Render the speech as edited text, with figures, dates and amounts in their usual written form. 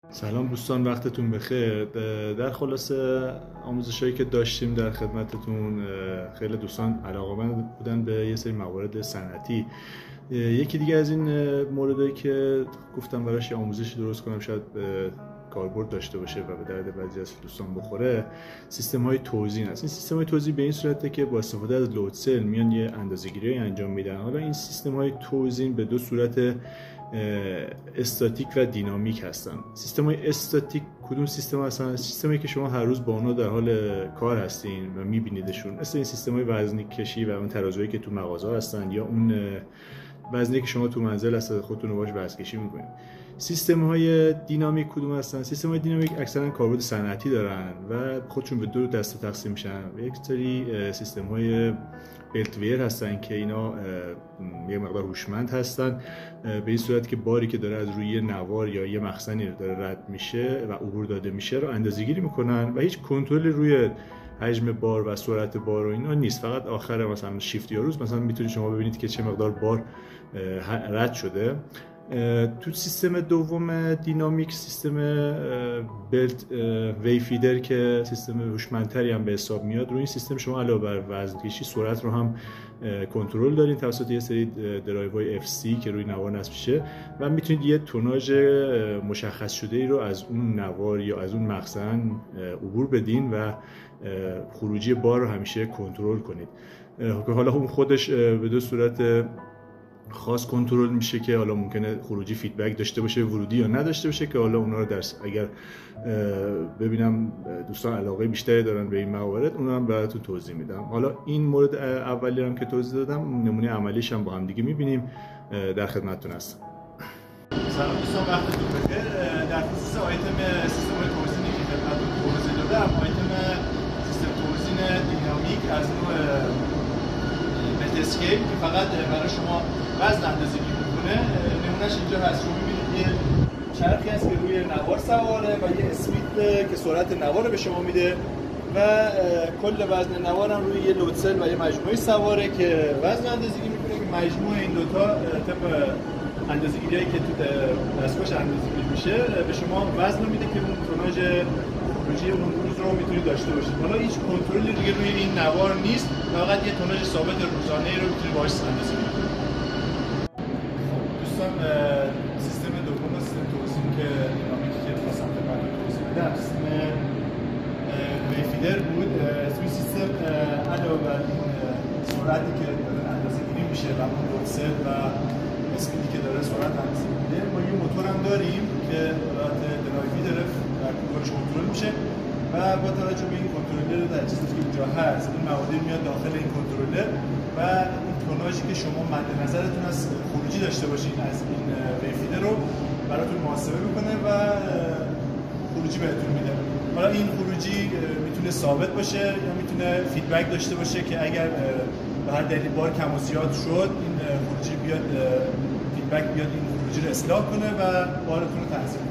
سلام دوستان، وقتتون بخیر. در خلاصه آموزشایی که داشتیم در خدمتتون، خیلی دوستان علاقه‌مند بودن به یه سری موارد صنعتی. یکی دیگه از این موردایی که گفتم براش یه آموزشی درست کنم شاید کاربرد داشته باشه و به درد بعضی از دوستان بخوره، سیستم‌های توزیع است. این سیستم‌های توزیع به این صورته که با استفاده از لود سل میان یه اندازه‌گیری انجام میدن. حالا این سیستم‌های توزیع به دو صورت استاتیک و دینامیک هستن. سیستم‌های استاتیک کدوم سیستم هستن؟ سیستمی که شما هر روز با اونها در حال کار هستین و می‌بینیدشون، مثل این سیستم‌های وزنی کشی و اون ترازویی که تو مغازه هستن، یا اون وزنی که شما تو منزل هست خودتون رو باهاش وزن کشی می‌کنید. سیستم‌های دینامیک کدوم هستن؟ سیستم‌های دینامیک اکثرا کاربرد صنعتی دارن و خودشون به دو دسته تقسیم میشن. یک سری سیستم‌های بلتویر هستن که اینا یه مقدار هوشمند هستن، به این صورت که باری که داره از روی نوار یا یه مخزنی داره رد میشه و عبور داده میشه رو اندازه‌گیری میکنن و هیچ کنترلی روی حجم بار و سرعت بار و اینا نیست. فقط آخر مثلا شیفت یا روز مثلا میتونید شما ببینید که چه مقدار بار رد شده. تو سیستم دوم دینامیک، سیستم بلت ویفیدر که سیستم هوشمندتری هم به حساب میاد، روی این سیستم شما علاوه بر وزن کشی سرعت رو هم کنترل دارین توسط یه سری درایوهای FC که روی نوار نصب میشه و میتونید یه توناژ مشخص شده ای رو از اون نوار یا از اون مخزن عبور بدین و خروجی بار رو همیشه کنترل کنید. حالا اون خودش به دو صورت خاص کنترل میشه که حالا ممکنه خروجی فیدبک داشته باشه، ورودی یا نداشته باشه، که حالا اونا رو اگر ببینم دوستان علاقه بیشتری دارن به این موارد، اونا هم براتون توضیح میدم. حالا این مورد اولی هم که توضیح دادم، نمونه عملیش هم با هم دیگه میبینیم. در خدمتتون هستم. سلام دوستان، وقتتون بخیر. در خصوص آیتم سیستم توزیعی که خدمتتون توضیح دادم، آیتم سیستم توزیع دینامیک از نوع بلت اسکیل که فقط برای شما وزن اندازه‌گیری می‌کنه. نمونهش اینجا هست. شما می‌بینید یه چرخی هست که روی نوار سواره و یه اسپید که سرعت نوار رو به شما میده و کل وزن نوار هم روی یه لود سل و یه مجموعه سواره که وزن اندازه‌گیری می‌کنه که مجموع این دوتا طبق اندازه‌گیریایی که تو دستگاهش اندازه‌گیری میشه به شما وزن رو میده که اون توناژ خروجی اون روز رو میتونید داشته باشید. حالا هیچ کنترلی دیگه روی این نوار نیست، فقط یه توناژ ثابت روزانه‌ای رو میتونید باهاش اندازه‌گیری کنید. دوستان، سیستم دوم سیستم توزیع که دینامیکی که خواستم خدمتتون توضیح بدم، سیستم ویفیدر بود. توی سیستم علاوه بر این سرعتی که داره اندازه‌گیری میشه و اون لود سل و اسپیدی که داره سرعت اندازه‌گیری میده، ما یه موتور هم داریم که حالت درایوی داره و کنترلش کنترل میشه و با توجه به این کنترلر تجهیزاتی که اینجا هست، این مواد میاد داخل این کنترلر و این توناژی که شما مد نظرتون از خروجی داشته باشین از این ویفیدر رو براتون محاسبه میکنه و خروجی بهتون میده. حالا این خروجی میتونه ثابت باشه یا میتونه فیدبک داشته باشه که اگر به هر دلیل بار کم و زیاد شد، این خروجی بیاد فیدبک بیاد این خروجی رو اصلاح کنه و بارتون رو تنظیم کنه.